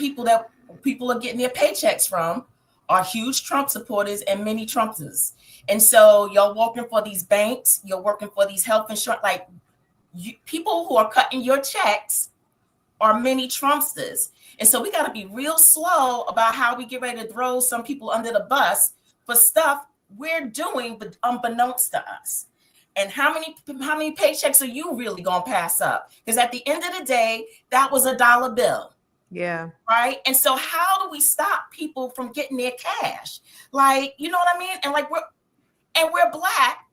people that people are getting their paychecks from are huge Trump supporters and many Trumpsters. And so you're working for these banks, you're working for these health insurance, like people who are cutting your checks are many Trumpsters. And so we got to be real slow about how we get ready to throw some people under the bus for stuff we're doing, but unbeknownst to us. And how many paychecks are you really going to pass up? Because at the end of the day, that was a dollar bill. Yeah. Right. And so how do we stop people from getting their cash? Like, you know what I mean? And like we're Black,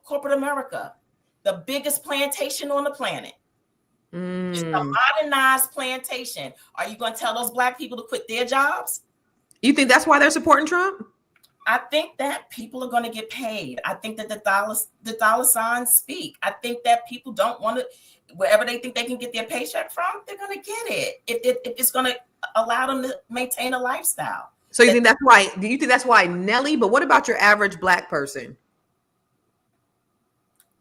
corporate America, the biggest plantation on the planet. It's a modernized plantation. Are you going to tell those Black people to quit their jobs? You think that's why they're supporting Trump? I think that people are going to get paid. I think that the dollar signs speak. I think that people don't want to, wherever they think they can get their paycheck from, they're going to get it. If it's going to allow them to maintain a lifestyle. So you think that's why? Do you think that's why Nelly? But what about your average Black person?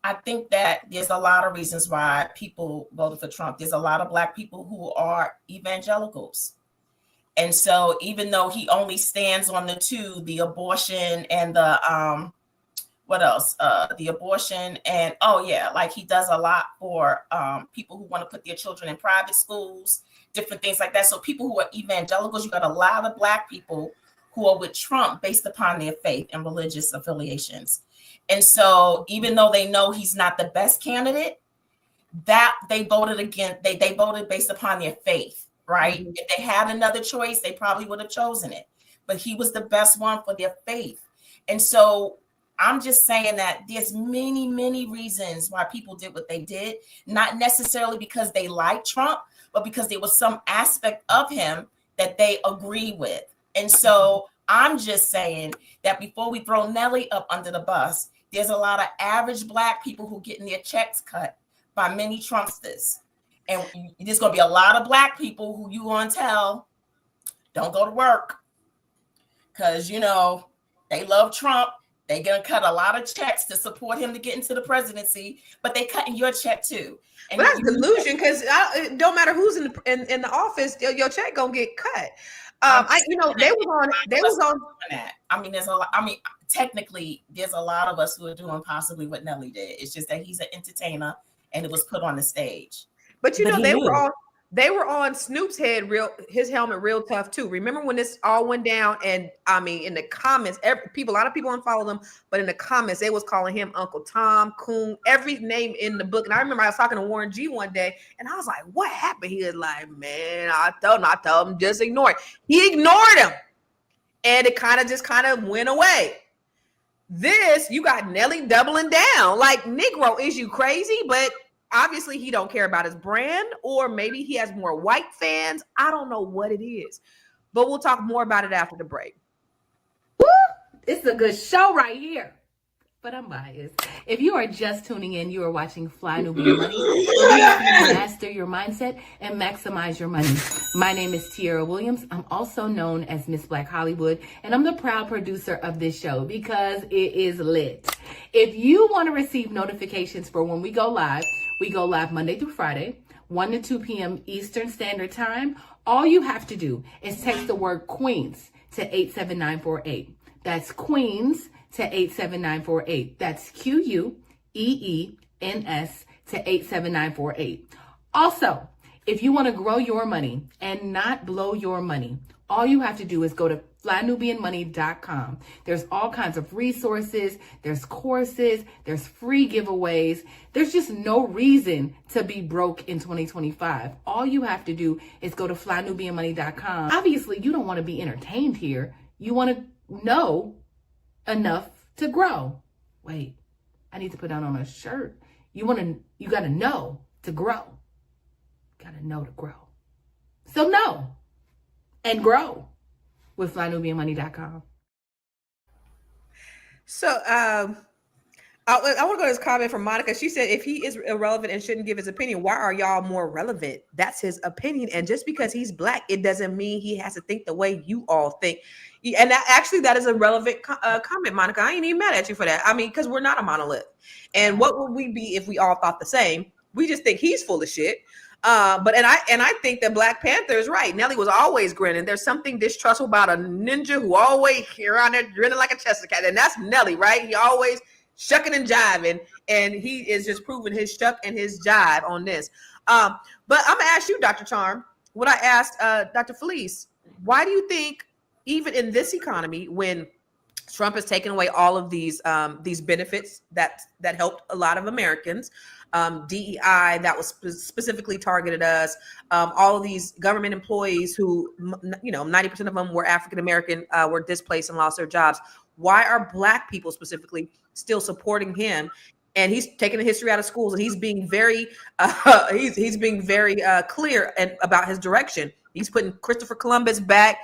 I think that there's a lot of reasons why people voted for Trump. There's a lot of Black people who are evangelicals. And so even though he only stands on the two, the abortion and the what else? The abortion and like he does a lot for people who want to put their children in private schools, different things like that. So people who are evangelicals, you got a lot of Black people who are with Trump based upon their faith and religious affiliations. And so even though they know he's not the best candidate, that they voted again, they voted based upon their faith. Right. Mm-hmm. If they had another choice, they probably would have chosen it. But he was the best one for their faith. And so I'm just saying that there's many, many reasons why people did what they did, not necessarily because they like Trump, but because there was some aspect of him that they agree with. And so I'm just saying that before we throw Nelly up under the bus, there's a lot of average Black people who getting their checks cut by many Trumpsters. And there's going to be a lot of Black people who you going to tell, don't go to work because, you know, they love Trump. They're going to cut a lot of checks to support him to get into the presidency, but they cutting your check too. And that's delusion because it don't matter who's in the office, your check going to get cut. They was on that. I mean, there's a lot. I mean, technically, there's a lot of us who are doing possibly what Nelly did. It's just that he's an entertainer and it was put on the stage. But they were on Snoop's his helmet real tough too. Remember when this all went down? And I mean, in the comments, a lot of people unfollowed them, but in the comments, they was calling him Uncle Tom, Coon, every name in the book. And I remember I was talking to Warren G one day, and I was like, "What happened?" He was like, "Man, I told him just ignore it." He ignored him, and it kind of went away. This, you got Nelly doubling down. Like, Negro, is you crazy? But obviously, he don't care about his brand, or maybe he has more white fans. I don't know what it is, but we'll talk more about it after the break. Woo! It's a good show right here, but I'm biased. If you are just tuning in, you are watching Fly Nubian Money, where we help you master your mindset and maximize your money. My name is Tiara Williams. I'm also known as Miss Black Hollywood, and I'm the proud producer of this show because it is lit. If you want to receive notifications for when we go live Monday through Friday, 1 to 2 p.m. Eastern Standard Time. All you have to do is text the word Queens to 87948. That's Queens to 87948. That's QUEENS to 87948. Also, if you want to grow your money and not blow your money, all you have to do is go to flynubianmoney.com. There's all kinds of resources, there's courses, there's free giveaways. There's just no reason to be broke in 2025. All you have to do is go to flynubianmoney.com. Obviously, you don't want to be entertained here. You want to know enough to grow. Wait, I need to put that on a shirt. You got to know to grow. Got to know to grow. So know and grow with flynubianmoney.com. So I want to go to this comment from Monica. She said, if he is irrelevant and shouldn't give his opinion, why are y'all more relevant? That's his opinion. And just because he's Black, it doesn't mean he has to think the way you all think. And that is a relevant comment, Monica. I ain't even mad at you for that. I mean, because we're not a monolith. And what would we be if we all thought the same? We just think he's full of shit. But I think that Black Panther is right. Nelly was always grinning. There's something distrustful about a ninja who always here on there grinning like a Chester cat, and that's Nelly, right? He always shucking and jiving, and he is just proving his shuck and his jive on this. But I'm gonna ask you, Dr. Charm, what I asked Dr. Felice. Why do you think, even in this economy, when Trump has taken away all of these benefits that helped a lot of Americans, DEI that was specifically targeted us, all of these government employees who, 90% of them were African American, were displaced and lost their jobs. Why are Black people specifically still supporting him? And he's taking the history out of schools, and he's being very he's being very clear about his direction. He's putting Christopher Columbus back.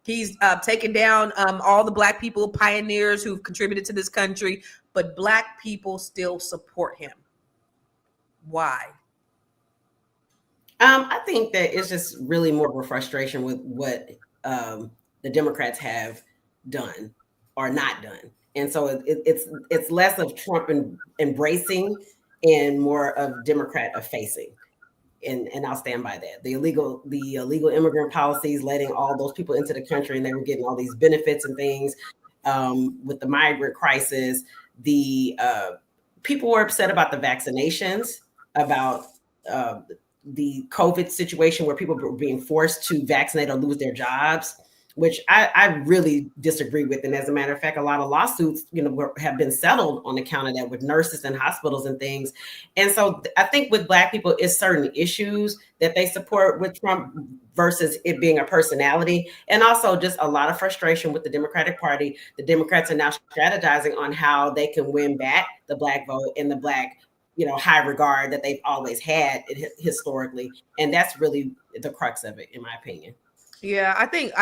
He's taken down all the Black people, pioneers who've contributed to this country, but Black people still support him. Why? I think that it's just really more of a frustration with what the Democrats have done or not done. And so it's less of Trump embracing and more of Democrat effacing. And I'll stand by that. The illegal immigrant policies, letting all those people into the country, and they were getting all these benefits and things. With the migrant crisis, the people were upset about the vaccinations, about the COVID situation where people were being forced to vaccinate or lose their jobs, which I really disagree with. And as a matter of fact, a lot of lawsuits, have been settled on account of that with nurses and hospitals and things. And so I think with Black people, it's certain issues that they support with Trump versus it being a personality. And also just a lot of frustration with the Democratic Party. The Democrats are now strategizing on how they can win back the Black vote and the Black, high regard that they've always had historically. And that's really the crux of it, in my opinion. Yeah, I think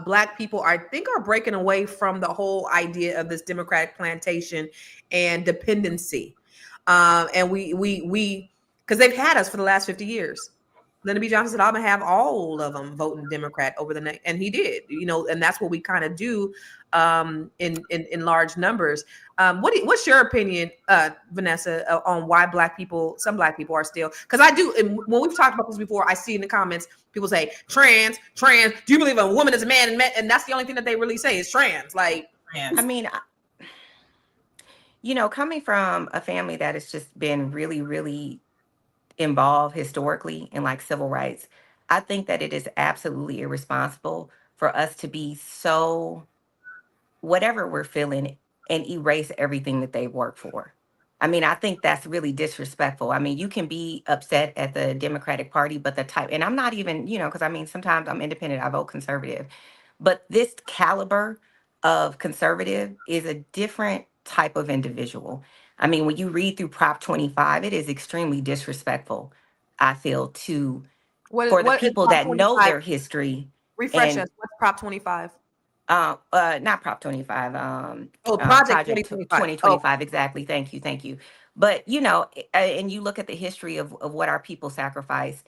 Black people are breaking away from the whole idea of this Democratic plantation and dependency, and we because they've had us for the last 50 years. Lyndon B. Johnson said, "I'm gonna have all of them voting Democrat over the next," and he did. And that's what we kind of do in large numbers. What's your opinion, Vanessa, on why some Black people are still? Because I do, and when we've talked about this before, I see in the comments people say trans. Do you believe a woman is a man? And that's the only thing that they really say is trans. Like, I mean, coming from a family that has just been really, really involved historically in like civil rights, I think that it is absolutely irresponsible for us to be so whatever we're feeling and erase everything that they work for. I mean, I think that's really disrespectful. I mean, you can be upset at the Democratic Party, but and I'm not even, because I mean, sometimes I'm independent, I vote conservative, but this caliber of conservative is a different type of individual. I mean, when you read through Prop 25, it is extremely disrespectful, I feel, for the people that know their history. Refresh us. What's Prop 25? Not Prop 25. Project 2025. Exactly. Thank you. But and you look at the history of what our people sacrifice,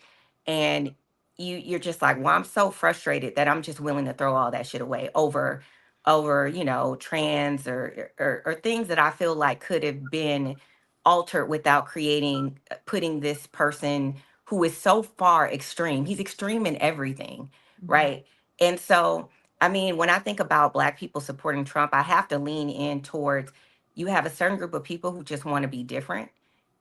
and you're just like, well, I'm so frustrated that I'm just willing to throw all that shit away over trans or things that I feel like could have been altered without putting this person who is so far extreme. He's extreme in everything, right? And so, I mean, when I think about Black people supporting Trump, I have to lean in towards, you have a certain group of people who just want to be different.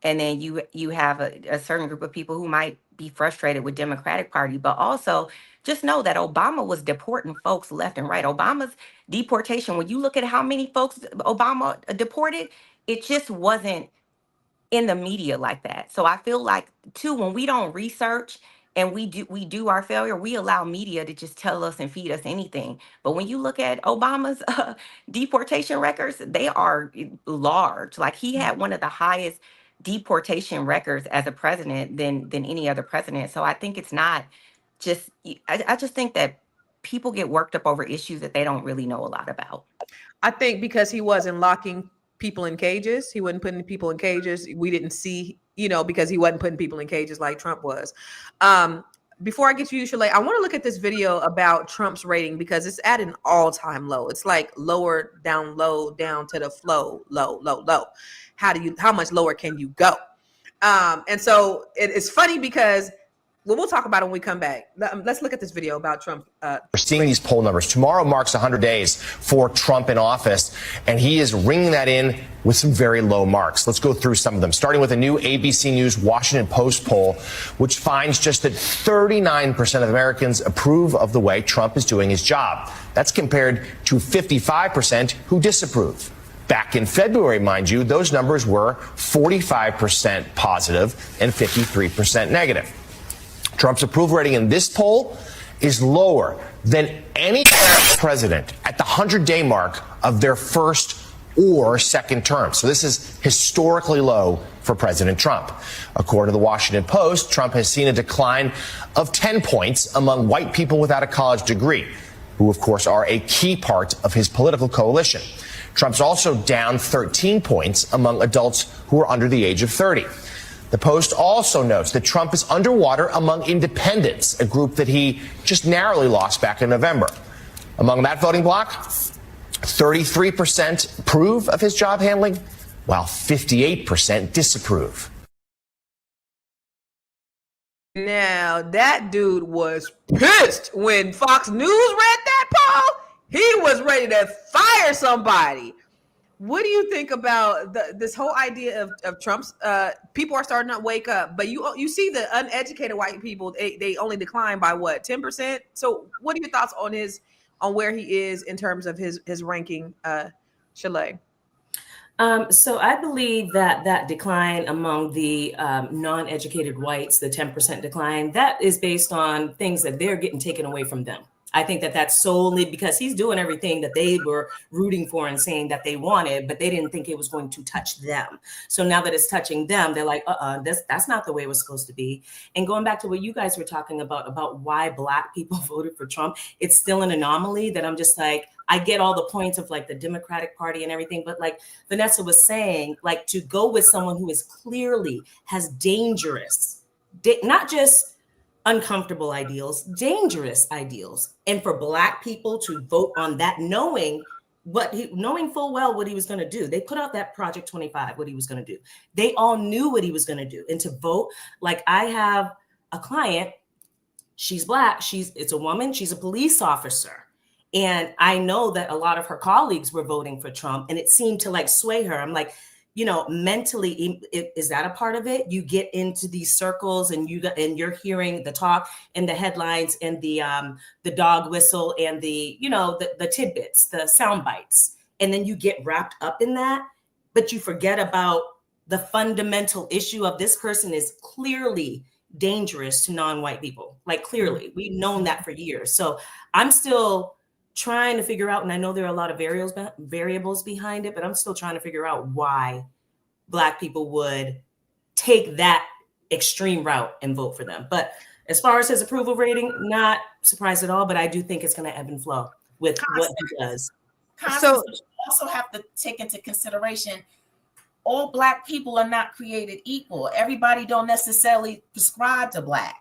And then you have a certain group of people who might be frustrated with Democratic Party, but also just know that Obama was deporting folks left and right. Obama's deportation, when you look at how many folks Obama deported, it just wasn't in the media like that. So I feel like too, when we don't research and we do our failure, we allow media to just tell us and feed us anything. But when you look at Obama's deportation records, they are large. Like, he had one of the highest deportation records as a president than any other president. So I think it's not just, I just think that people get worked up over issues that they don't really know a lot about. I think because he wasn't locking people in cages, he wasn't putting people in cages. We didn't see, because he wasn't putting people in cages like Trump was. Before I get to you, Shalay, I want to look at this video about Trump's rating because it's at an all-time low. It's like low, down to the flow, low. How much lower can you go? And so it's funny because we'll talk about it when we come back. Let's look at this video about Trump. We're seeing these poll numbers. Tomorrow marks 100 days for Trump in office, and he is ringing that in with some very low marks. Let's go through some of them, starting with a new ABC News Washington Post poll, which finds just that 39% of Americans approve of the way Trump is doing his job. That's compared to 55% who disapprove. Back in February, mind you, those numbers were 45% positive and 53% negative. Trump's approval rating in this poll is lower than any president at the 100-day mark of their first or second term. So this is historically low for President Trump. According to the Washington Post, Trump has seen a decline of 10 points among white people without a college degree, who of course are a key part of his political coalition. Trump's also down 13 points among adults who are under the age of 30. The Post also notes that Trump is underwater among independents, a group that he just narrowly lost back in November. Among that voting bloc, 33% approve of his job handling, while 58% disapprove. Now, that dude was pissed when Fox News read that poll. He was ready to fire somebody. What do you think about this whole idea of Trump's? People are starting to wake up, but you see the uneducated white people, they only decline by what, 10%? So what are your thoughts on where he is in terms of his ranking, Shalay? So I believe that decline among the non-educated whites, the 10% decline, that is based on things that they're getting taken away from them. I think that's solely because he's doing everything that they were rooting for and saying that they wanted, but they didn't think it was going to touch them. So now that it's touching them, they're like, that's not the way it was supposed to be. And going back to what you guys were talking about why Black people voted for Trump, it's still an anomaly that I'm just like, I get all the points of like the Democratic Party and everything, but like Vanessa was saying, like to go with someone who is clearly has dangerous, not just uncomfortable ideals, dangerous ideals. And for Black people to vote on that, knowing full well what he was going to do. They put out that Project 25, what he was going to do. They all knew what he was going to do. And to vote, like I have a client, she's Black, it's a woman, she's a police officer. And I know that a lot of her colleagues were voting for Trump, and it seemed to like sway her. I'm like, mentally, is that a part of it? You get into these circles and you're hearing the talk and the headlines and the dog whistle and the tidbits, the sound bites. And then you get wrapped up in that, but you forget about the fundamental issue of this person is clearly dangerous to non-white people. Like clearly, we've known that for years. So I'm still trying to figure out, and I know there are a lot of variables behind it, but I'm still trying to figure out why Black people would take that extreme route and vote for them. But as far as his approval rating, not surprised at all, but I do think it's going to ebb and flow with what he does. So you also have to take into consideration all Black people are not created equal. Everybody don't necessarily prescribe to Black.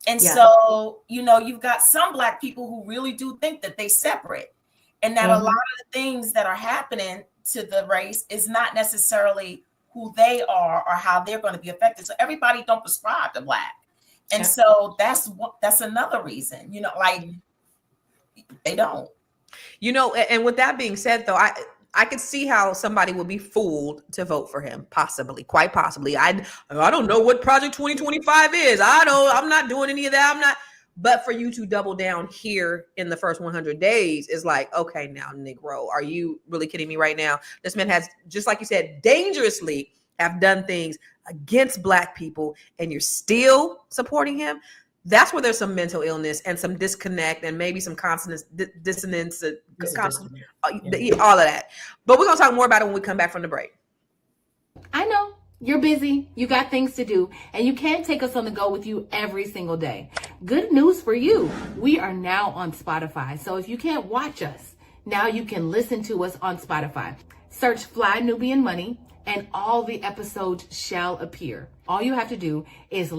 And so, you've got some Black people who really do think that they separate and that a lot of the things that are happening to the race is not necessarily who they are or how they're going to be affected. So everybody don't prescribe to Black. And so that's another reason, they don't. And with that being said, though, I could see how somebody would be fooled to vote for him, quite possibly. I don't know what Project 2025 is. I'm not doing any of that. But for you to double down here in the first 100 days is like, okay, now, Negro, are you really kidding me right now? This man has, just like you said, dangerously have done things against Black people, and you're still supporting him. That's where there's some mental illness and some disconnect and maybe some dissonance, all of that. But we're going to talk more about it when we come back from the break. I know you're busy. You got things to do, and you can't take us on the go with you every single day. Good news for you. We are now on Spotify. So if you can't watch us, now you can listen to us on Spotify. Search Fly Nubian Money and all the episodes shall appear. All you have to do is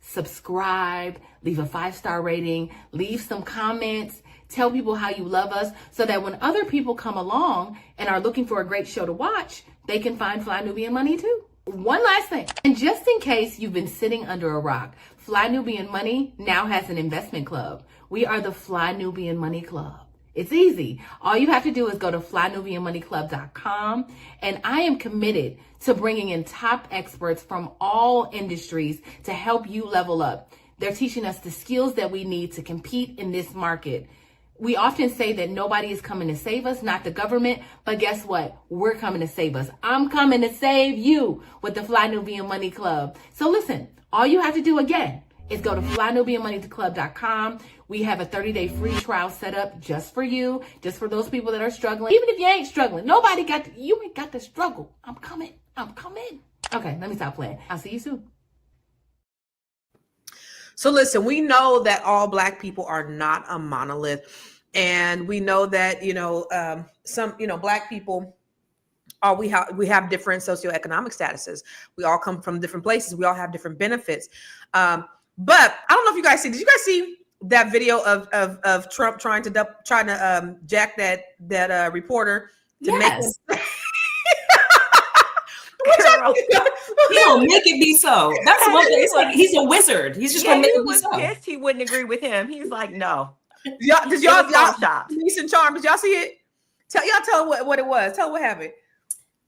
subscribe, leave a 5-star rating, leave some comments, tell people how you love us so that when other people come along and are looking for a great show to watch, they can find Fly Nubian Money too. One last thing, and just in case you've been sitting under a rock, Fly Nubian Money now has an investment club. We are the Fly Nubian Money Club. It's easy. All you have to do is go to flynubianmoneyclub.com, and I am committed to bringing in top experts from all industries to help you level up. They're teaching us the skills that we need to compete in this market. We often say that nobody is coming to save us, not the government, but guess what? We're coming to save us. I'm coming to save you with the Fly Nubian Money Club. So listen, all you have to do again is go to flynubianmoneyclub.com. We have a 30-day free trial set up just for you, just for those people that are struggling. Even if you ain't struggling, you ain't got to struggle. I'm coming. Okay, let me stop playing. I'll see you soon. So listen, we know that all Black people are not a monolith. And we know that, some, Black people we have different socioeconomic statuses. We all come from different places. We all have different benefits. But I don't know if you guys did you guys see that video of Trump trying to jack that reporter to make him He don't make it be so. That's one thing. It's like he's a wizard. He's just gonna make it be so. Pissed he wouldn't agree with him. He's like, no. Did y'all Denise and Charm, did y'all see it? Tell what it was. Tell what happened.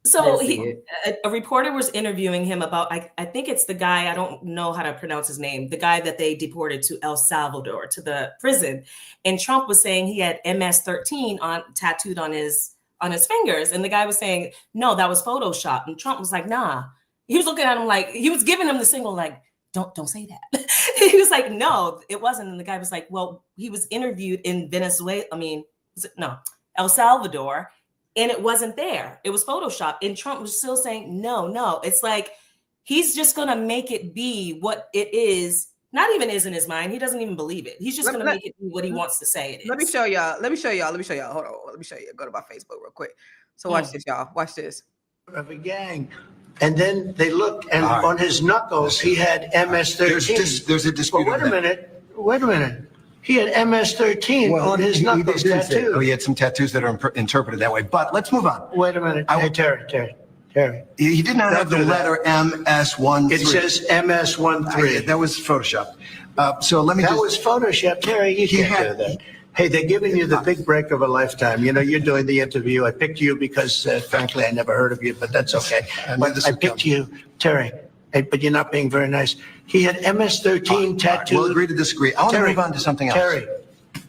So a reporter was interviewing him about, I think it's the guy, I don't know how to pronounce his name, the guy that they deported to El Salvador, to the prison. And Trump was saying he had MS-13 tattooed on his fingers. And the guy was saying, no, that was Photoshop. And Trump was like, nah. He was looking at him like, he was giving him the signal like, don't say that. He was like, no, it wasn't. And the guy was like, well, he was interviewed in El Salvador. And it wasn't there. It was Photoshop. And Trump was still saying, no. It's like, he's just going to make it be what it is. Not even is in his mind. He doesn't even believe it. He's just going to make it be what he wants to say it is. Let me show y'all. Hold on. Let me show you. Go to my Facebook real quick. So watch this, y'all. Watch this. Of a gang. And then they look, and on his knuckles, he had MS-13. There's a dispute. Wait a minute. He had MS-13 on his knuckles tattoo. He had some tattoos that are interpreted that way. But let's move on. Wait a minute. Hey, Terry. He did not have the letter MS-13. It says MS-13. That was Photoshop. That was Photoshop. Terry, you can't do that. Hey, they're giving you the big break of a lifetime. You're doing the interview. I picked you because, frankly, I never heard of you, but that's okay. I picked you, Terry. Hey, but you're not being very nice. He had MS-13 tattooed. We'll agree to disagree. I want to move on to something else. Terry, do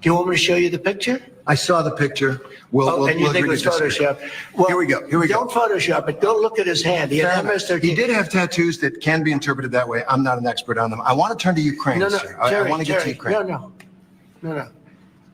you want me to show you the picture? I saw the picture. And you think it was Photoshop? Well, here we go. Don't Photoshop it. Go look at his hand. He had MS-13. He did have tattoos that can be interpreted that way. I'm not an expert on them. I want to turn to Ukraine, sir. I want to get to Ukraine. No.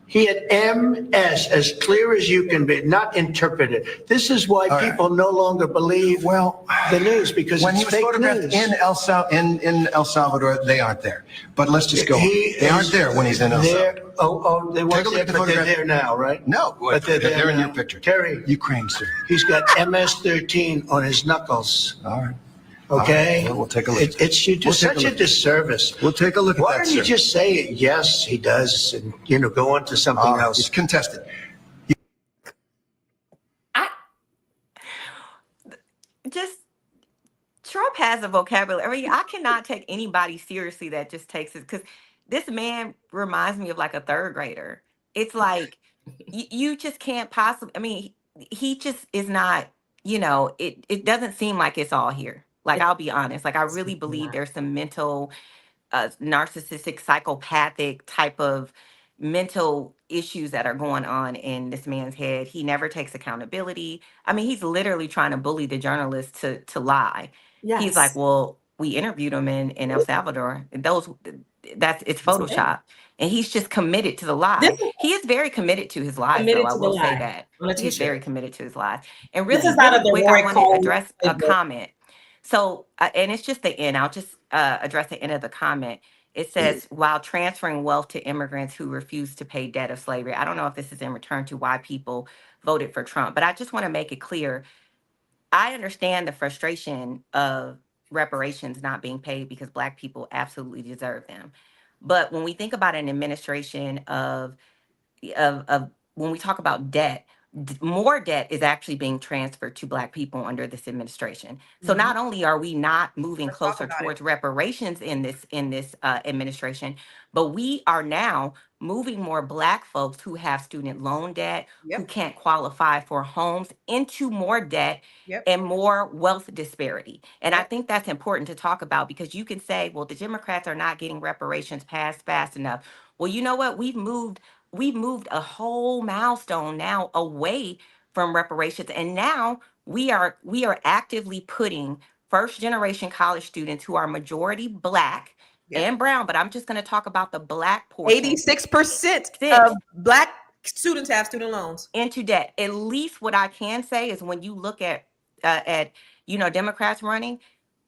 He had MS, as clear as you can be, not interpreted. This is why people no longer believe the news, because when it's fake news. In El Salvador, they aren't there. But let's just go. They aren't there when he's in El Salvador. They weren't there, but they're there now, right? No, but they're in your picture. Terry, Ukraine, sir. He's got MS-13 on his knuckles. All right. Okay, we'll take a look. It's such a disservice. We'll take a look at that. Why don't you just say it? Yes, he does, and go on to something else. It's contested. Trump has a vocabulary. I mean, I cannot take anybody seriously that just takes it, because this man reminds me of like a third grader. It's like you just can't possibly. I mean, he just is not. It doesn't seem like it's all here. Like, I'll be honest. Like, I really believe there's some mental, narcissistic, psychopathic type of mental issues that are going on in this man's head. He never takes accountability. I mean, he's literally trying to bully the journalists to lie. Yes. He's like, well, we interviewed him in El Salvador. It's Photoshop. And he's just committed to the lie. He is very committed to his lies, though. I will say that. He's very committed to his lies. And really, I want to address a comment. So, and it's just the end. I'll just address the end of the comment. It says, while transferring wealth to immigrants who refuse to pay debt of slavery. I don't know if this is in return to why people voted for Trump, but I just want to make it clear. I understand the frustration of reparations not being paid because Black people absolutely deserve them. But when we think about an administration of when we talk about debt, more debt is actually being transferred to Black people under this administration. So not only are we not moving closer towards reparations in this administration, but we are now moving more Black folks who have student loan debt, who can't qualify for homes, into more debt and more wealth disparity. And I think that's important to talk about, because you can say, well, the Democrats are not getting reparations passed fast enough. Well, you know what? We've moved a whole milestone now away from reparations, and now we are actively putting first generation college students who are majority Black and brown, but I'm just going to talk about the Black portion. 86% of Black students have student loans into debt. At least what I can say is, when you look at Democrats running,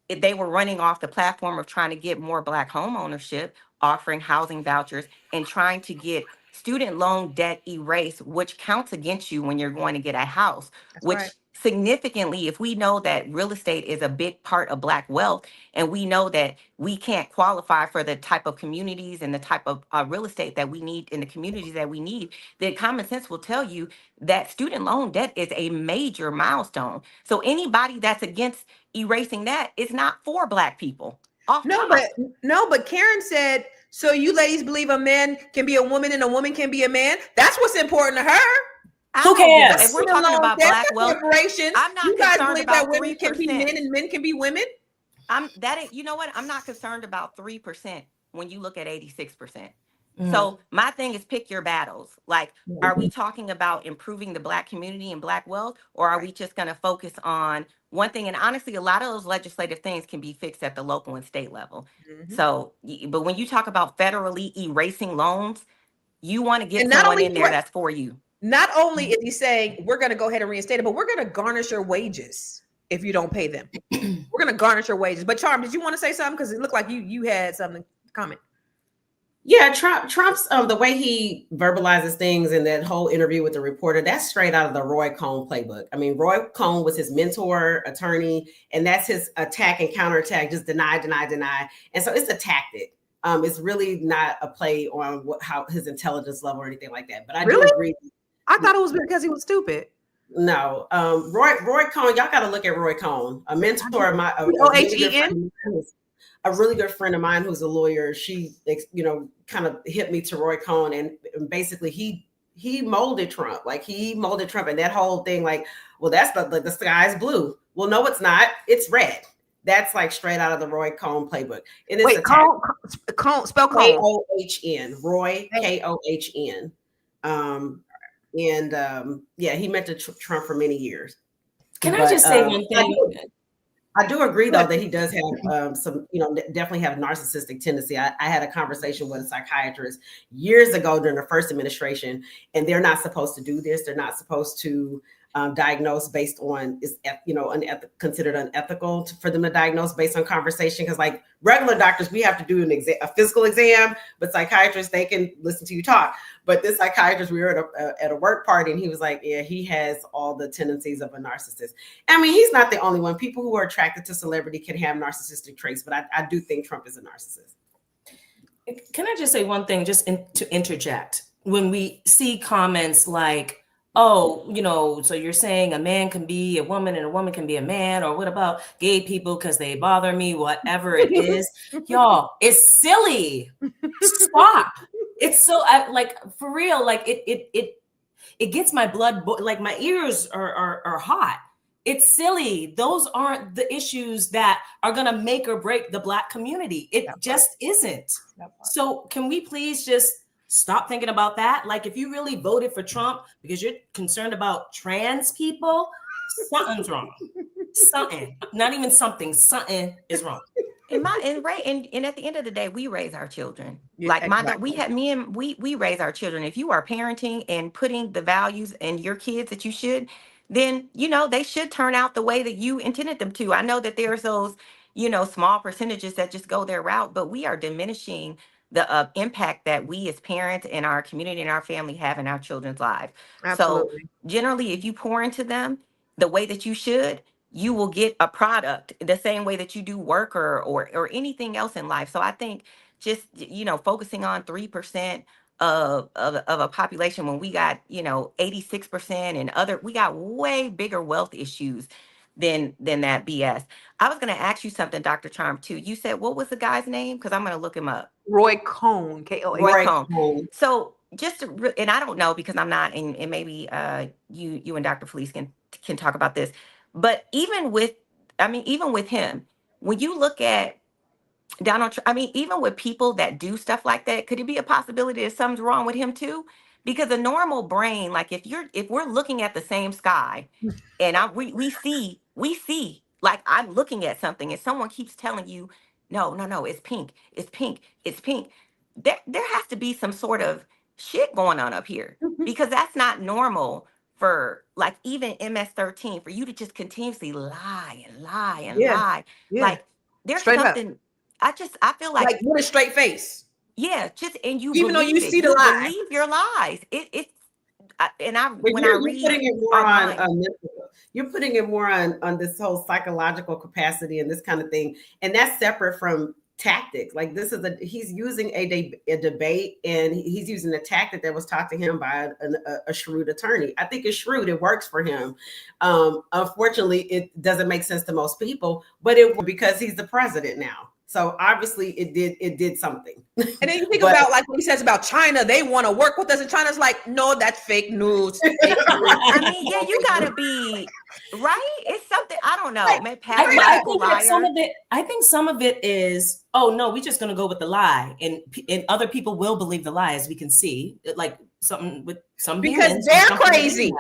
they were running off the platform of trying to get more Black home ownership, offering housing vouchers, and trying to get student loan debt erased, which counts against you when you're going to get a house. That's which significantly, if we know that real estate is a big part of Black wealth, and we know that we can't qualify for the type of communities and the type of real estate that we need in the communities that we need, then common sense will tell you that student loan debt is a major milestone. So anybody that's against erasing that is not for Black people. But Karen said, so you ladies believe a man can be a woman and a woman can be a man? That's what's important to her. Who cares? If we're talking about Black wealth, I'm not you guys concerned believe about that women 3%. can be men and men can be women? You know what? I'm not concerned about 3% when you look at 86%. So my thing is, pick your battles. Like, are we talking about improving the Black community and Black wealth, or are we just going to focus on one thing? And honestly, a lot of those legislative things can be fixed at the local and state level. So, but when you talk about federally erasing loans, you want to get someone in there that's for you. Not only is he saying, we're going to go ahead and reinstate it, but we're going to garnish your wages if you don't pay them. We're going to garnish your wages. But Charm, did you want to say something? Because it looked like you had something to comment. Yeah, Trump's the way he verbalizes things in that whole interview with the reporter, that's straight out of the Roy Cohn playbook. I mean, Roy Cohn was his mentor, attorney, and that's his attack and counterattack, just deny. And so it's a tactic. It's really not a play on how his intelligence level or anything like that. But I do agree. I thought it was because he was stupid. No, Roy Cohn, y'all got to look at Roy Cohn, a mentor of mine. OHEN? A really good friend of mine who's a lawyer. She, kind of hit me to Roy Cohn, and basically he molded Trump. Like, he molded Trump, and that whole thing, like, well, that's the sky's blue. Well, no, it's not. It's red. That's like straight out of the Roy Cohn playbook. And it's Cohn, spell Cohn. K-O-H-N. Roy, K-O-H-N. He mentored Trump for many years. Can I just say one thing? I do agree, though, that he does have some, definitely have narcissistic tendency. I had a conversation with a psychiatrist years ago during the first administration, and they're not supposed to do this. They're not supposed to diagnose based on, considered unethical for them to diagnose based on conversation. Because like regular doctors, we have to do a physical exam, but psychiatrists, they can listen to you talk. But this psychiatrist, we were at a work party, and he was like, yeah, he has all the tendencies of a narcissist. I mean, he's not the only one. People who are attracted to celebrity can have narcissistic traits, but I do think Trump is a narcissist. Can I just say one thing, just to interject? When we see comments like, oh, so you're saying a man can be a woman and a woman can be a man, or what about gay people because they bother me, whatever it is. Y'all, it's silly. Stop. It's so for real, like it gets my blood, like my ears are hot. It's silly. Those aren't the issues that are going to make or break the Black community. It just isn't. So can we please just stop thinking about that? Like, if you really voted for Trump because you're concerned about trans people, something's wrong. Something, not even something is wrong. And at the end of the day, we raise our children. We raise our children. If you are parenting and putting the values in your kids that you should, then they should turn out the way that you intended them to. I know that there's those small percentages that just go their route, but we are diminishing the impact that we as parents and our community and our family have in our children's lives. Absolutely. So generally, if you pour into them the way that you should, you will get a product the same way that you do work or anything else in life. So I think just, focusing on 3% of a population when we got, 86% and we got way bigger wealth issues than that BS. I was going to ask you something, Dr. Charm, too. You said, what was the guy's name? Because I'm going to look him up. Roy Cohn, K-O-H. Roy Cohn. So just and I don't know because I'm not, and maybe you and Dr. Felice can talk about this. But even with him, when you look at Donald Trump, even with people that do stuff like that, could it be a possibility that something's wrong with him too? Because a normal brain, like if we're looking at the same sky, and we see, like I'm looking at something, and someone keeps telling you, no, it's pink, it's pink, it's pink. There has to be some sort of shit going on up here because that's not normal for like even MS-13 for you to just continuously lie and lie and lie. Yeah. Like there's Straight something. Up. I feel like with a straight face. Yeah, just and you even though you see the lie, believe your lies. You're putting it more on this whole psychological capacity and this kind of thing, and that's separate from tactics. Like he's using a debate, and he's using a tactic that was taught to him by a shrewd attorney. I think it's shrewd. It works for him. Unfortunately, it doesn't make sense to most people, but because he's the president now. So obviously it did something. And then you think about like what he says about China, they want to work with us, and China's like, no, that's fake news. You gotta be right. It's something I don't know. Man, I think some of it is, oh no, we're just gonna go with the lie, and other people will believe the lie, as we can see, like something with some because they're crazy,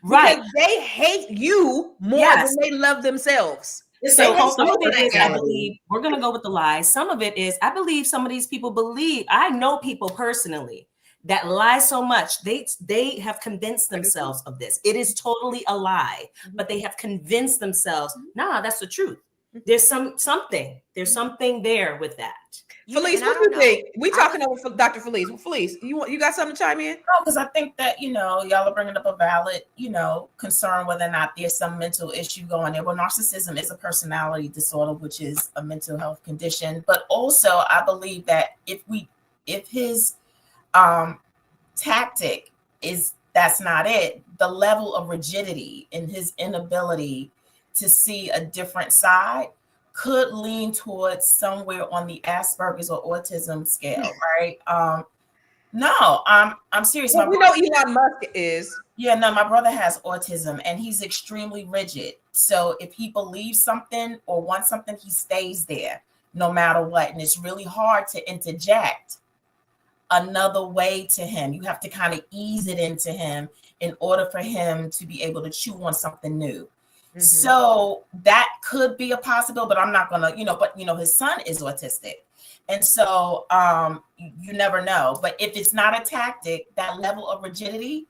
right? Because they hate you more than they love themselves. So some of it is, I believe, we're going to go with the lie. Some of it is, I believe some of these people believe, I know people personally that lie so much, they have convinced themselves of this. It is totally a lie, but they have convinced themselves, nah, that's the truth. There's something there with that. Felice, what do you think? We talking over for Dr. Felice. Felice, you got something to chime in? No, because I think that, y'all are bringing up a valid, concern whether or not there's some mental issue going there. Well, narcissism is a personality disorder, which is a mental health condition. But also, I believe that if his tactic that's not it, the level of rigidity in his inability to see a different side could lean towards somewhere on the Asperger's or autism scale, right? No, I'm serious. Well, we know Elon Musk is. Yeah, no, my brother has autism and he's extremely rigid. So if he believes something or wants something, he stays there no matter what. And it's really hard to interject another way to him. You have to kind of ease it into him in order for him to be able to chew on something new. Mm-hmm. So that could be a possible, but I'm not gonna, but his son is autistic. And so you never know. But if it's not a tactic, that level of rigidity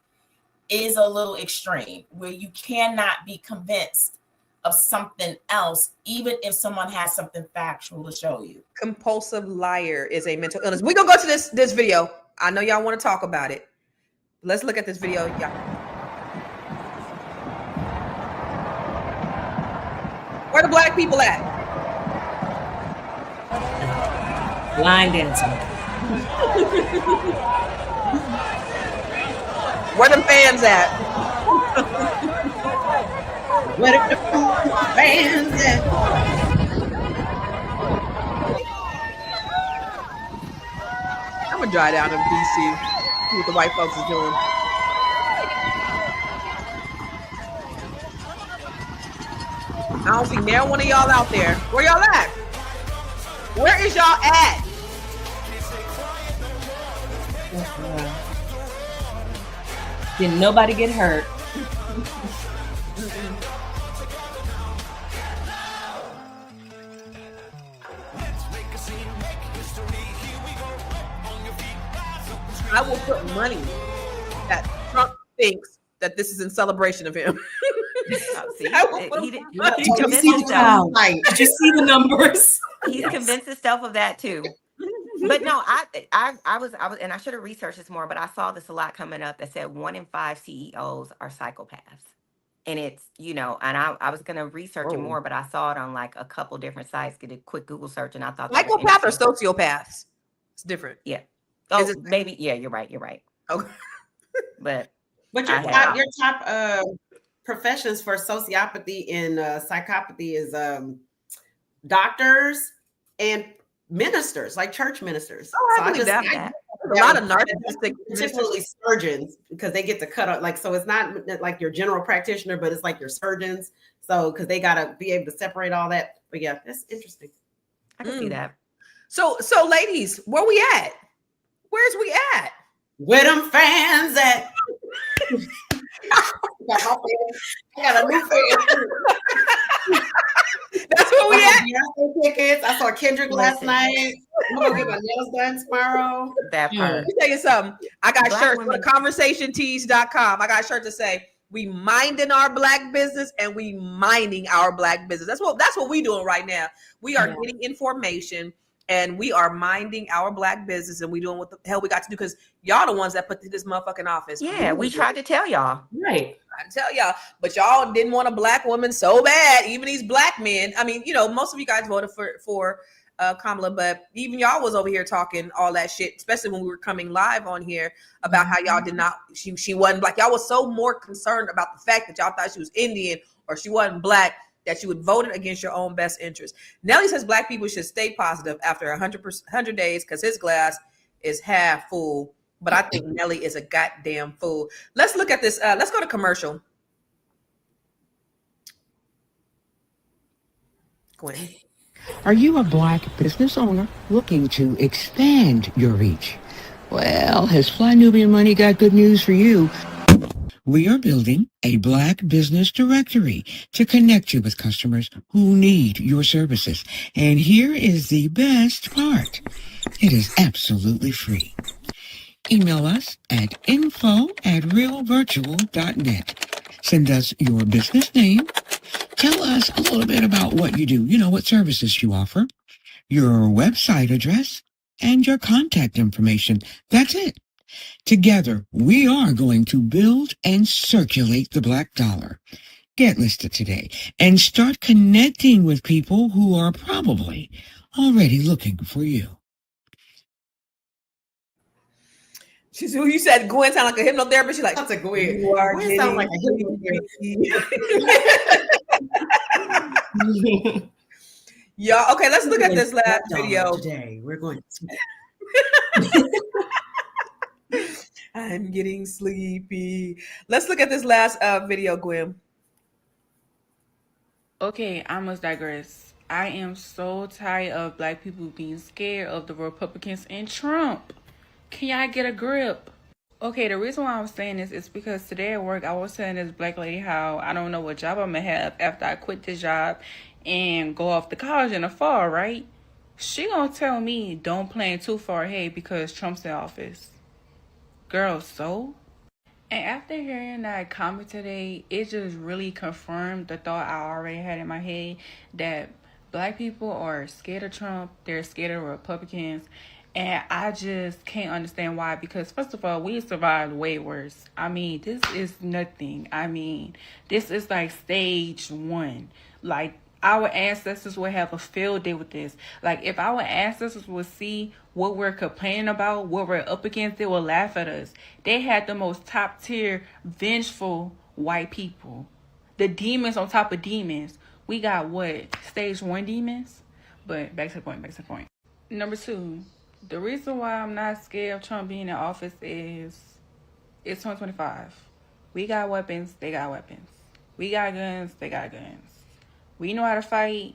is a little extreme where you cannot be convinced of something else, even if someone has something factual to show you. Compulsive liar is a mental illness. We're gonna go to this video. I know y'all want to talk about it. Let's look at this video, y'all. Where the black people at? Line dancing. Where them fans at? Where the fans at? I'm gonna drive down to DC, see what the white folks is doing. I don't see near one of y'all out there. Where y'all at? Where is y'all at? Didn't nobody get hurt. I will put money that Trump thinks that this is in celebration of him. Did you see the crowd? Did you see the numbers? He's convinced himself of that too. But no, I was, and I should have researched this more, but I saw this a lot coming up that said 1 in 5 CEOs are psychopaths. And it's, and I was going to research it more, but I saw it on like a couple different sites, get a quick Google search, and I thought psychopath or sociopaths? It's different. Yeah. Oh, it, maybe. Yeah, you're right. You're right. okay. But But your top professions for sociopathy and psychopathy is doctors and ministers, like church ministers. Oh, so I believe that. Yeah. A lot of narcissistic, particularly surgeons, because they get to cut up. Like, so it's not like your general practitioner, but it's like your surgeons. So because they gotta be able to separate all that. But yeah, that's interesting. I can see that. So ladies, where we at? Where's we at? Where them fans at? I got a new fan. That's where we at. Beyonce tickets. I saw Kendrick last night. I'm gonna get my nails done tomorrow. That part. Let me tell you something. I got Black shirts women. on conversationtees.com. I got shirts to say we minding our black business and we mining our black business. That's what we doing right now. We are getting information and we are minding our black business and we doing what the hell we got to do because y'all the ones that put this motherfucking office. Yeah, we tried to tell y'all. Right. I tell y'all, but y'all didn't want a black woman so bad. Even these black men. I mean, most of you guys voted for Kamala, but even y'all was over here talking all that shit, especially when we were coming live on here about how y'all did not. She wasn't black. Y'all was so more concerned about the fact that y'all thought she was Indian or she wasn't black that you would vote against your own best interest. Nelly says black people should stay positive after 100 days because his glass is half full. But I think Nelly is a goddamn fool. Let's look at this. Let's go to commercial. Gwen. Are you a black business owner looking to expand your reach? Well, has Fly Nubian Money got good news for you? We are building a black business directory to connect you with customers who need your services. And here is the best part. It is absolutely free. Email us at info@realvirtual.net. Send us your business name. Tell us a little bit about what you do, what services you offer, your website address, and your contact information. That's it. Together, we are going to build and circulate the black dollar. Get listed today and start connecting with people who are probably already looking for you. You said Gwen sound like a hypnotherapist. She's like, That's a Gwen. You are Gwen sound like a hypnotherapist. Y'all, okay, let's look at this last video. Today, we're going to I'm getting sleepy. Let's look at this last video, Gwen. Okay, I must digress. I am so tired of black people being scared of the Republicans and Trump. Can y'all get a grip? Okay, the reason why I'm saying this is because today at work, I was telling this black lady how I don't know what job I'm going to have after I quit this job and go off to college in the fall, right? She going to tell me don't plan too far ahead because Trump's in office. Girl, so? And after hearing that comment today, it just really confirmed the thought I already had in my head that black people are scared of Trump, they're scared of Republicans, and I just can't understand why. Because first of all, we survived way worse. I mean, this is nothing. I mean, this is like stage 1. Like, our ancestors would have a field day with this. Like, if our ancestors would see what we're complaining about, what we're up against, they will laugh at us. They had the most top tier, vengeful white people. The demons on top of demons. We got what? Stage 1 demons? But back to the point. Number 2, the reason why I'm not scared of Trump being in office is it's 2025. We got weapons, they got weapons. We got guns, they got guns. We know how to fight,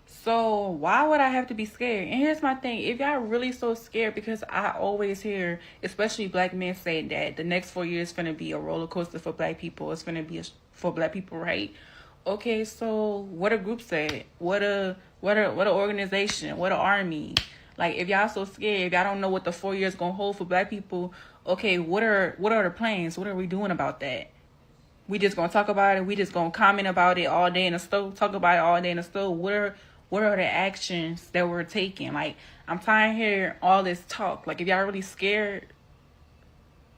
So why would I have to be scared? And here's my thing. If y'all really so scared, because I always hear, especially black men, say that the next 4 years is going to be a roller coaster for black people. It's going to be for black people, right? Okay, so what a group said? What a organization? What an army? Like, if y'all so scared, if y'all don't know what the 4 years going to hold for black people, okay, what are the plans? What are we doing about that? We just gonna talk about it. We just gonna comment about it all day in the store. Talk about it all day in the store. What are the actions that we're taking? Like, I'm tired of hearing all this talk. Like, if y'all really scared,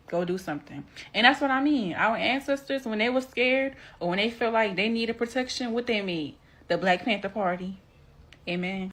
go do something. And that's what I mean. Our ancestors, when they were scared or when they felt like they needed protection, what they made? The Black Panther Party. Amen.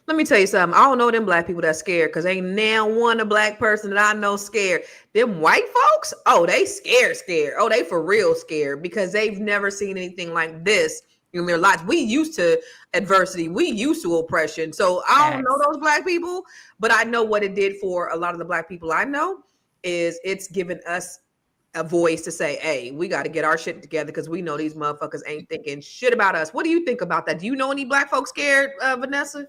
Let me tell you something. I don't know them black people that's scared because ain't now one a black person that I know scared. Them white folks, oh, they scared. Oh, they for real scared because they've never seen anything like this in their lives. We used to adversity. We used to oppression. So I don't know those black people, but I know what it did for a lot of the black people I know is it's given us a voice to say, hey, we got to get our shit together because we know these motherfuckers ain't thinking shit about us. What do you think about that? Do you know any black folks scared, Vanessa?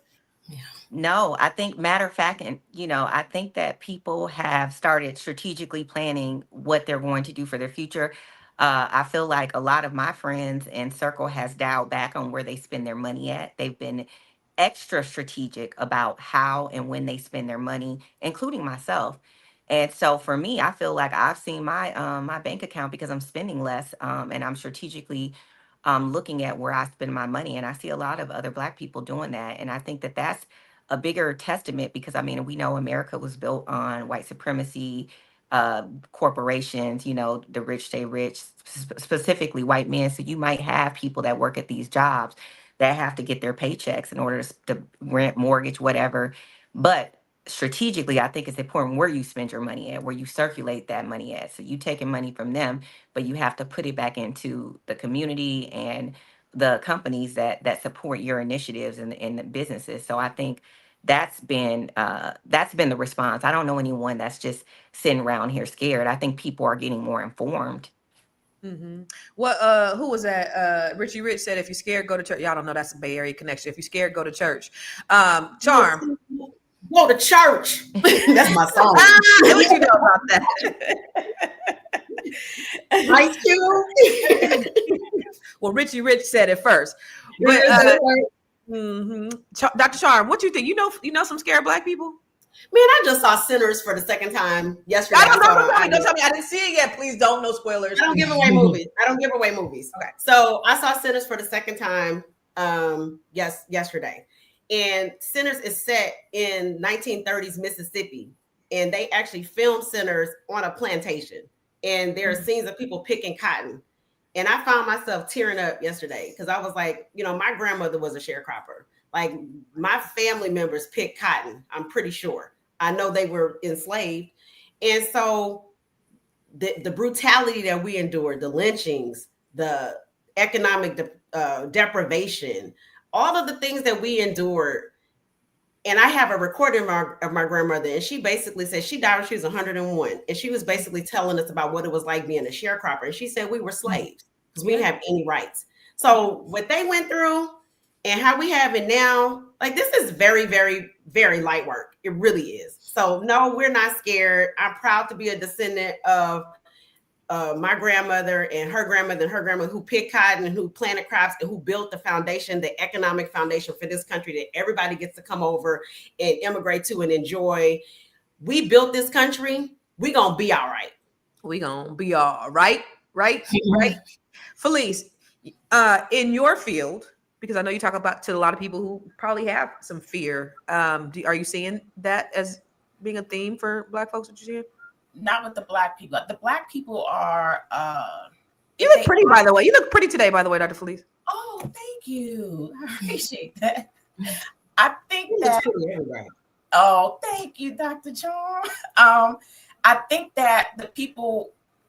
No, I think matter of fact, and I think that people have started strategically planning what they're going to do for their future. I feel like a lot of my friends and circle has dialed back on where they spend their money at. They've been extra strategic about how and when they spend their money, including myself. And so for me, I feel like I've seen my bank account because I'm spending less, and I'm strategically looking at where I spend my money. And I see a lot of other Black people doing that, and I think that that's a bigger testament because I mean, we know America was built on white supremacy, corporations, the rich stay rich, specifically white men. So you might have people that work at these jobs that have to get their paychecks in order to rent, mortgage, whatever. But strategically, I think it's important where you spend your money at, where you circulate that money at. So you taking money from them, but you have to put it back into the community and the companies that support your initiatives and the businesses. So I think that's been the response. I don't know anyone that's just sitting around here scared. I think people are getting more informed. Mm-hmm. Well, who was that? Richie Rich said, if you're scared, go to church. Y'all don't know that's a Bay Area connection. If you're scared, go to church. Charm. Go to church. That's my song. What you know about that? Ice Cube. Well, Richie Rich said it first. But Dr. Charm, what you think? You know some scared Black people? Man, I just saw Sinners for the second time yesterday. Don't tell me. I didn't see it yet. Please don't. No spoilers. I don't give away movies. Okay. So I saw Sinners for the second time yesterday. And Sinners is set in 1930s Mississippi. And they actually filmed Sinners on a plantation. And there are scenes of people picking cotton. And I found myself tearing up yesterday because I was like, my grandmother was a sharecropper. Like my family members picked cotton, I'm pretty sure. I know they were enslaved. And so the brutality that we endured, the lynchings, the economic deprivation, all of the things that we endured. And I have a recording of my grandmother, and she basically said she died when she was 101. And she was basically telling us about what it was like being a sharecropper. And she said we were slaves because we didn't have any rights. So what they went through and how we have it now, like this is very, very, very light work. It really is. So no, we're not scared. I'm proud to be a descendant of my grandmother and her grandmother who picked cotton and who planted crops and who built the foundation, the economic foundation for this country that everybody gets to come over and immigrate to and enjoy. We built this country. We gonna be all right. We gonna be all right. Right. Felice, in your field, because I know you talk about to a lot of people who probably have some fear. Are you seeing that as being a theme for Black folks? What you seeing? Not with the Black people. The Black people are. You look pretty, by the way. You look pretty today, by the way, Dr. Felice. Oh, thank you. I appreciate that. I think that. Oh, thank you, Dr. Charm. I think that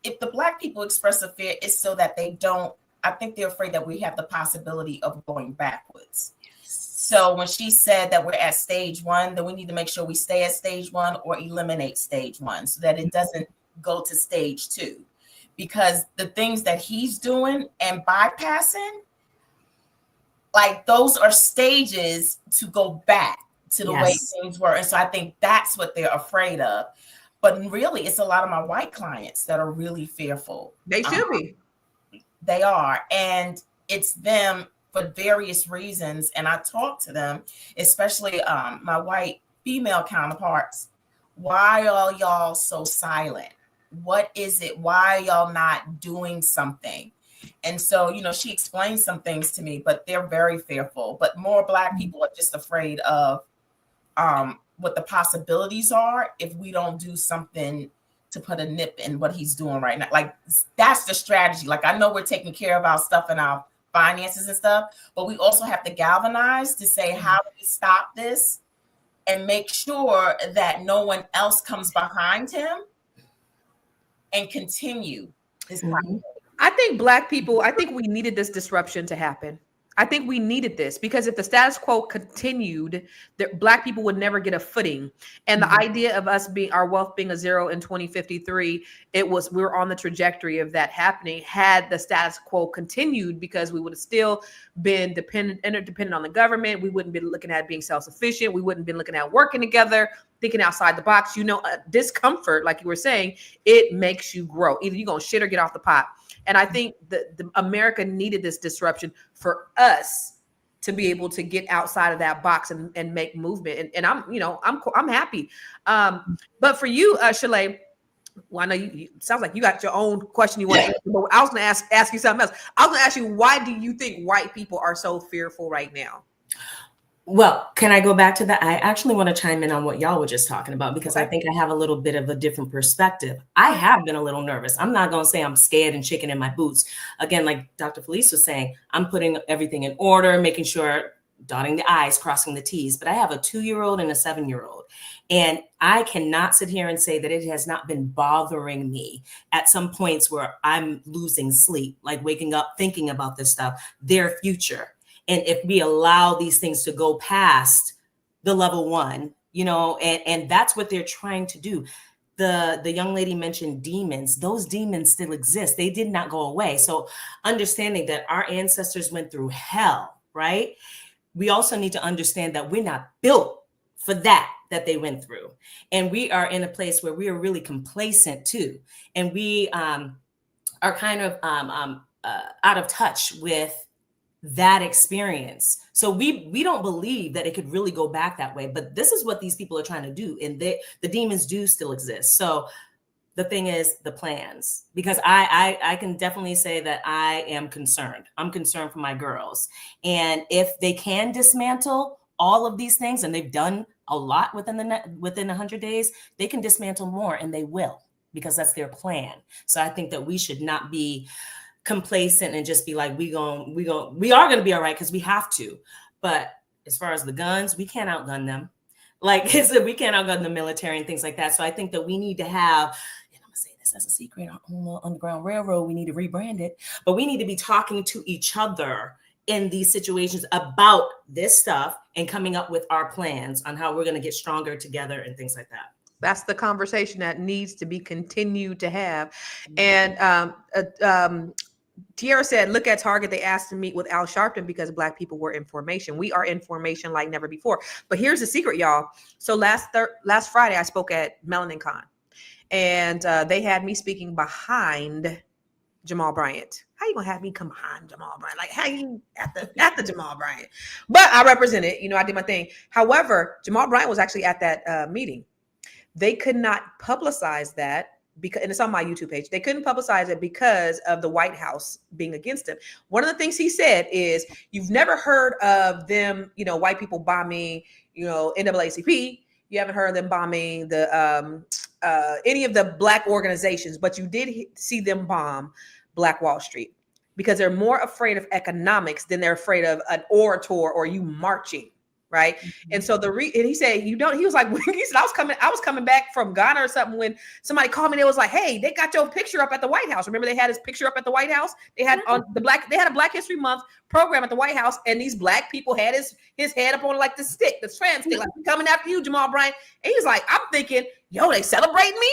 if the Black people express a fear, it's so that they don't. I think they're afraid that we have the possibility of going backwards. So when she said that we're at stage 1, then we need to make sure we stay at stage 1 or eliminate stage 1 so that it doesn't go to stage 2. Because the things that he's doing and bypassing, like those are stages to go back to the way things were. And so I think that's what they're afraid of. But really, it's a lot of my white clients that are really fearful. They should be. They are. And it's them for various reasons. And I talk to them, especially my white female counterparts. Why are y'all so silent? What is it? Why are y'all not doing something? And so, she explained some things to me, but they're very fearful. But more Black people are just afraid of what the possibilities are if we don't do something to put a nip in what he's doing right now. Like, that's the strategy. Like, I know we're taking care of our stuff and our finances and stuff, but we also have to galvanize to say, how do we stop this and make sure that no one else comes behind him and continue his Mhm. I think Black people, I think we needed this disruption to happen. I think we needed this because if the status quo continued, Black people would never get a footing. And the idea of us being, our wealth being a zero in 2053, we were on the trajectory of that happening had the status quo continued, because we would have still been interdependent on the government. We wouldn't be looking at being self-sufficient. We wouldn't be looking at working together, thinking outside the box. Discomfort, like you were saying, it makes you grow. Either you're going to shit or get off the pot. And I think the America needed this disruption for us to be able to get outside of that box and make movement. And I'm happy. But for you, Shalay, well, I know you sounds like you got your own question you want to answer, but I was going to ask you something else. I was going to ask you, why do you think white people are so fearful right now? Well, can I go back to that? I actually want to chime in on what y'all were just talking about, because I think I have a little bit of a different perspective. I have been a little nervous. I'm not going to say I'm scared and shaking in my boots. Again, like Dr. Felice was saying, I'm putting everything in order, making sure, dotting the I's, crossing the T's. But I have a 2-year-old and a 7-year-old. And I cannot sit here and say that it has not been bothering me at some points where I'm losing sleep, like waking up thinking about this stuff, their future. And if we allow these things to go past the level 1, and that's what they're trying to do. The young lady mentioned demons. Those demons still exist. They did not go away. So understanding that our ancestors went through hell, right? We also need to understand that we're not built for that they went through. And we are in a place where we are really complacent too. And we are kind of out of touch with that experience. So we don't believe that it could really go back that way, but this is what these people are trying to do. And the demons do still exist. So the thing is the plans, because I can definitely say that I am concerned. I'm concerned for my girls. And if they can dismantle all of these things, and they've done a lot within 100 days, they can dismantle more, and they will, because that's their plan. So I think that we should not be complacent and just be like, we are going to be all right because we have to. But as far as the guns, we can't outgun them. Like I said, we can't outgun the military and things like that. So I think that we need to have, and I'm going to say this as a secret, on Underground Railroad, we need to rebrand it, but we need to be talking to each other in these situations about this stuff and coming up with our plans on how we're going to get stronger together and things like that. That's the conversation that needs to be continued to have. And Tiara said, look at Target. They asked to meet with Al Sharpton because Black people were in formation. We are in formation like never before. But here's the secret, y'all. So last Friday, I spoke at Melanin Con, and they had me speaking behind Jamal Bryant. How you gonna have me come behind Jamal Bryant? Like, how you at the Jamal Bryant? But I represented, I did my thing. However, Jamal Bryant was actually at that meeting. They could not publicize that because, and it's on my YouTube page, they couldn't publicize it because of the White House being against him. One of the things he said is, you've never heard of them, white people bombing, NAACP. You haven't heard of them bombing the any of the Black organizations, but you did see them bomb Black Wall Street because they're more afraid of economics than they're afraid of an orator or you marching. Right. Mm-hmm. And so and he said, he was like, he said, I was coming back from Ghana or something when somebody called me. They was like, hey, they got your picture up at the White House. Remember, they had his picture up at the White House. They had they had a Black History Month program at the White House. And these Black people had his head up on like the stick, the trans stick, like, coming after you, Jamal Bryant. And he was like, I'm thinking, yo, they celebrating me.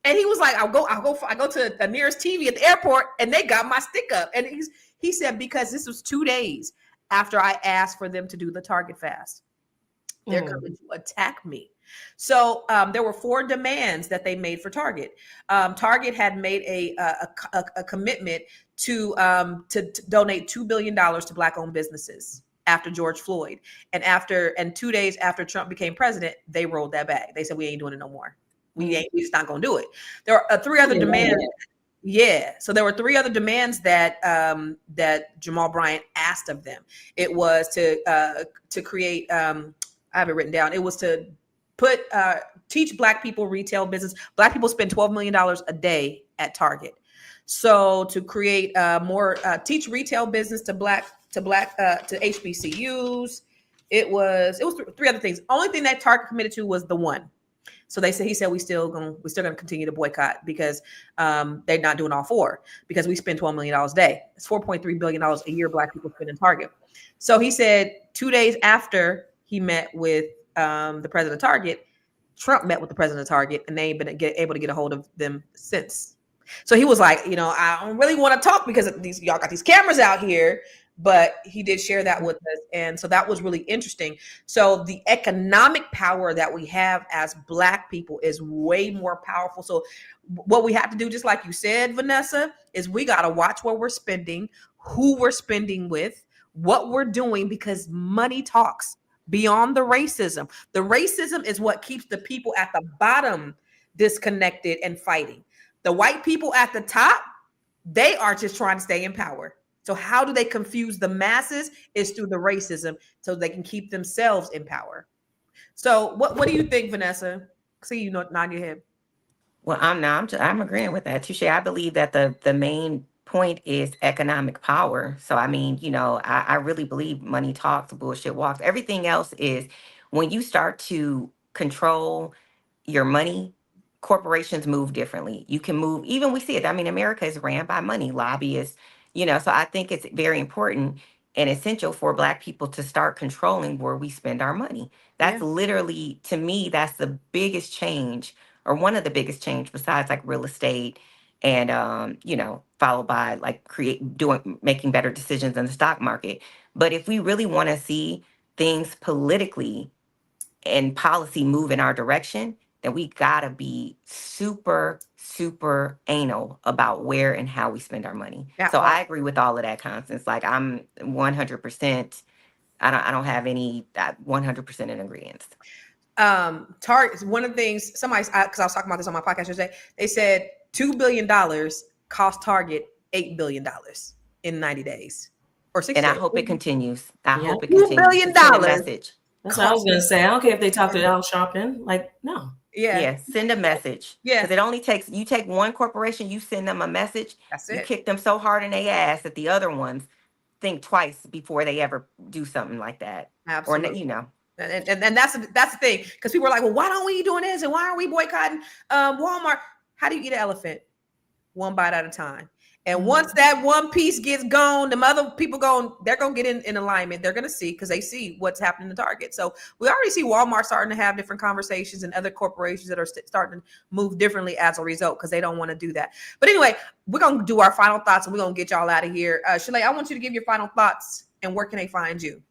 And he was like, I go to the nearest TV at the airport and they got my stick up. And he said, because this was 2 days after I asked for them to do the Target fast. They're coming to attack me. So there were 4 demands that they made for Target. Target had made a commitment to donate $2 billion to Black-owned businesses after George Floyd. And 2 days after Trump became president, they rolled that back. They said, we ain't doing it no more. We just not going to do it. There are 3 other demands. Yeah. So there were 3 other demands that Jamal Bryant asked of them. It was to create, I have it written down. It was to teach Black people retail business. Black people spend $12 million a day at Target. So to create more, teach retail business to HBCUs. It was three other things. Only thing that Target committed to was the one. So he said we're still gonna continue to boycott because they're not doing all four, because we spend $12 million a day. It's $4.3 billion a year Black people spend in Target. So he said 2 days after he met with the president of Target, Trump met with the president of Target, and they ain't been able to get a hold of them since. So he was like, I don't really want to talk because y'all got these cameras out here, but he did share that with us. And so that was really interesting. So the economic power that we have as Black people is way more powerful. So what we have to do, just like you said, Vanessa, is we got to watch where we're spending, who we're spending with, what we're doing, because money talks beyond the racism. The racism is what keeps the people at the bottom disconnected and fighting. The white people at the top, they are just trying to stay in power. So how do they confuse the masses? Is through the racism, so they can keep themselves in power. So what do you think, Vanessa? See you nod your head. Well, I'm agreeing with that, Touche. I believe that the main point is economic power. So I mean, I really believe money talks, bullshit walks. Everything else is when you start to control your money. Corporations move differently. You can move, even we see it. I mean, America is ran by money, lobbyists, so I think it's very important and essential for Black people to start controlling where we spend our money. That's literally, to me, that's the biggest change, or one of the biggest change, besides like real estate and, followed by like making better decisions in the stock market. But if we really want to see things politically and policy move in our direction, then we gotta be super, super anal about where and how we spend our money. Yeah. So I agree with all of that, Constance. Like I'm 100%. I don't have any 100% in agreement. Target. One of the things because I was talking about this on my podcast yesterday. They said $2 billion cost Target $8 billion in 90 days or 60 days. And I hope it continues. I hope it continues. $2 billion. Message. That's what I was gonna say. I don't care if they talk to Al Sharpton. Like, no. Yeah. Send a message. Yeah. Because it only takes, you take one corporation, you send them a message. That's you it. kick them so hard in their ass that the other ones think twice before they ever do something like that. Absolutely. Or, And that's the thing. Because people are like, well, why don't we doing this? And why are we boycotting Walmart? How do you eat an elephant? One bite at a time. And once that one piece gets gone, the other people they're going to get in alignment. They're going to see, because they see what's happening to Target. So we already see Walmart starting to have different conversations, and other corporations that are starting to move differently as a result, because they don't want to do that. But anyway, we're going to do our final thoughts, and we're going to get y'all out of here. Shalay, I want you to give your final thoughts, and where can they find you?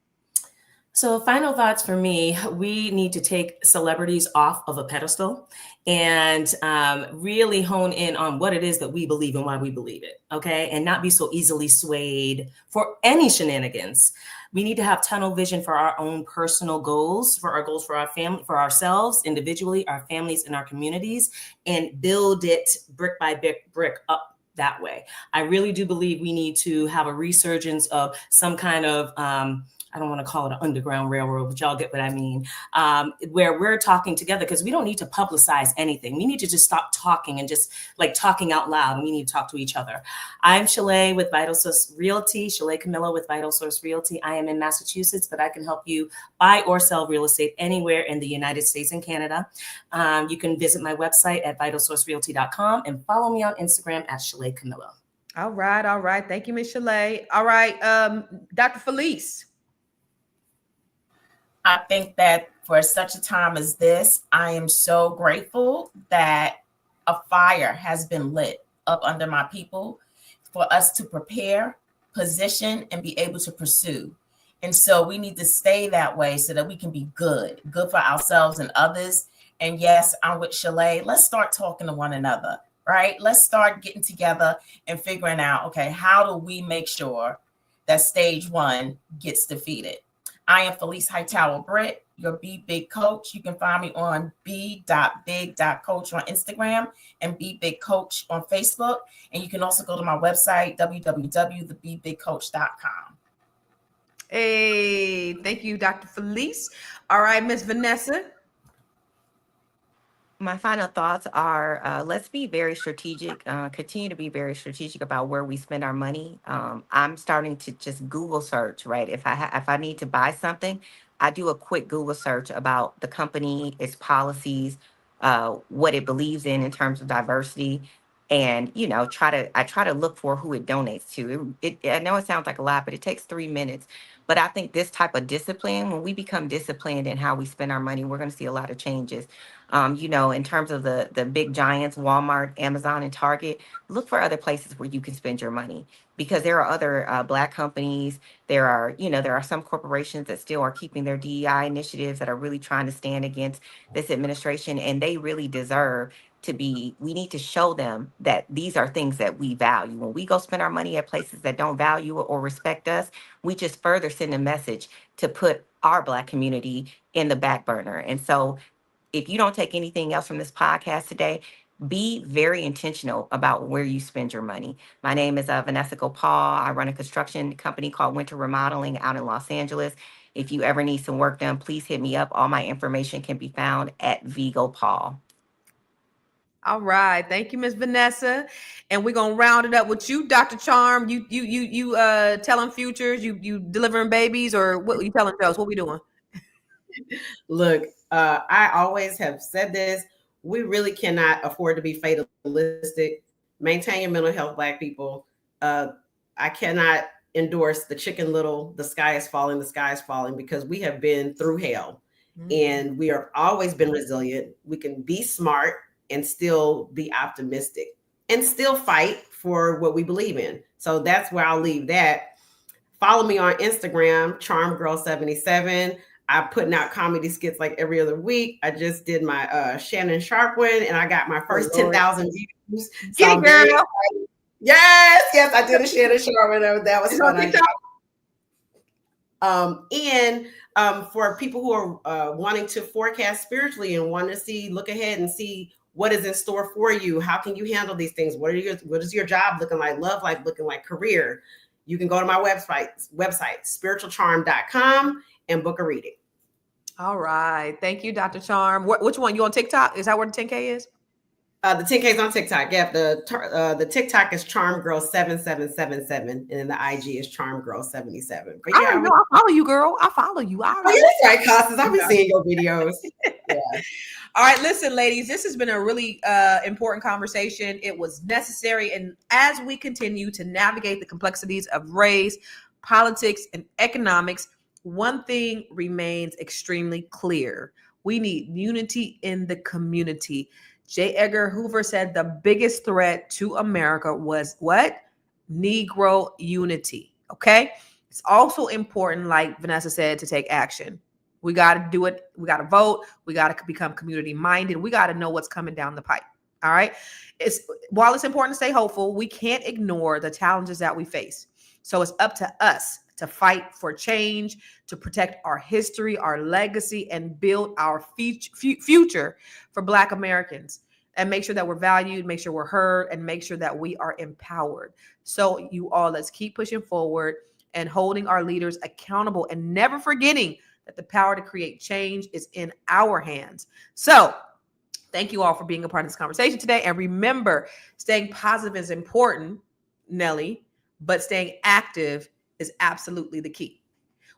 So final thoughts for me, we need to take celebrities off of a pedestal and really hone in on what it is that we believe and why we believe it, okay? And not be so easily swayed for any shenanigans. We need to have tunnel vision for our own personal goals, for our family, for ourselves individually, our families, and our communities, and build it brick by brick up that way. I really do believe we need to have a resurgence of some kind of I don't want to call it an underground railroad, but y'all get what I mean, where we're talking together, because we don't need to publicize anything. We need to just stop talking and just like talking out loud. And we need to talk to each other. I'm Shalay with Vital Source Realty, Shalay Camillo with Vital Source Realty. I am in Massachusetts, but I can help you buy or sell real estate anywhere in the United States and Canada. You can visit my website at vitalsourcerealty.com and follow me on Instagram at Shalay Camillo. All right. Thank you, Ms. Shalay. All right, Dr. Felice. I think that for such a time as this, I am so grateful that a fire has been lit up under my people for us to prepare, position, and be able to pursue. And so we need to stay that way so that we can be good for ourselves and others. And yes, I'm with Shalay. Let's start talking to one another, right? Let's start getting together and figuring out, okay, how do we make sure that stage one gets defeated? I am Felice Hightower Britt, your Be Big Coach. You can find me on b.big.coach on Instagram and Be Big Coach on Facebook. And you can also go to my website, www.thebebigcoach.com. Hey, thank you, Dr. Felice. All right, Miss Vanessa. My final thoughts are let's be very strategic, continue to be very strategic about where we spend our money. I'm starting to just Google search, right? If I need to buy something, I do a quick Google search about the company, its policies, what it believes in terms of diversity, and I try to look for who it donates to. I know it sounds like a lot, but it takes 3 minutes. But I think this type of discipline, when we become disciplined in how we spend our money, we're going to see a lot of changes. In terms of the big giants, Walmart, Amazon, and Target, look for other places where you can spend your money, because there are other Black companies. There are some corporations that still are keeping their DEI initiatives, that are really trying to stand against this administration, and they really deserve to be. We need to show them that these are things that we value. When we go spend our money at places that don't value or respect us, we just further send a message to put our Black community in the back burner. And so, if you don't take anything else from this podcast today, be very intentional about where you spend your money. My name is Vanessa Gopal. I run a construction company called Winter Remodeling out in Los Angeles. If you ever need some work done, please hit me up. All my information can be found at VGopal. All right. Thank you, Miss Vanessa. And we're gonna round it up with you, Dr. Charm. You telling futures, you delivering babies, or what you telling jokes? What we doing? Look, I always have said this. We really cannot afford to be fatalistic. Maintain your mental health, Black people. I cannot endorse the Chicken Little, the sky is falling, because we have been through hell. And we have always been resilient. We can be smart and still be optimistic and still fight for what we believe in. So that's where I'll leave that. Follow me on Instagram, CharmGirl77. I'm putting out comedy skits like every other week. I just did my Shannon Sharp one, and I got my first 10,000 views. Get it, girl. Yes, I did a Shannon Sharp one. That was fun. For people who are wanting to forecast spiritually and want to look ahead and see what is in store for you, how can you handle these things? What is your job looking like? Love life looking like? Career? You can go to my website, spiritualcharm.com, and book a reading. All right. Thank you, Dr. Charm. Which one? You on TikTok? Is that where the 10K is? The 10K is on TikTok. Yeah, the TikTok is CharmGirl7777, and then the IG is CharmGirl77. But yeah, I follow you, girl. I follow you. Oh, yeah, that's right, Costas. I've been seeing your videos. Yeah. All right, listen, ladies, this has been a really important conversation. It was necessary. And as we continue to navigate the complexities of race, politics, and economics, one thing remains extremely clear. We need unity in the community. J. Edgar Hoover said the biggest threat to America was what? Negro unity. Okay. It's also important, like Vanessa said, to take action. We got to do it. We got to vote. We got to become community minded. We got to know what's coming down the pipe. All right. While it's important to stay hopeful, we can't ignore the challenges that we face. So it's up to us to fight for change, to protect our history, our legacy, and build our future for Black Americans, and make sure that we're valued, make sure we're heard, and make sure that we are empowered. So you all, let's keep pushing forward and holding our leaders accountable, and never forgetting that the power to create change is in our hands. So thank you all for being a part of this conversation today. And remember, staying positive is important, Nelly, but staying active is absolutely the key.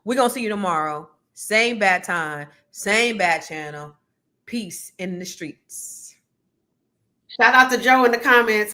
We're going to see you tomorrow. Same bad time, same bad channel. Peace in the streets. Shout out to Joe in the comments.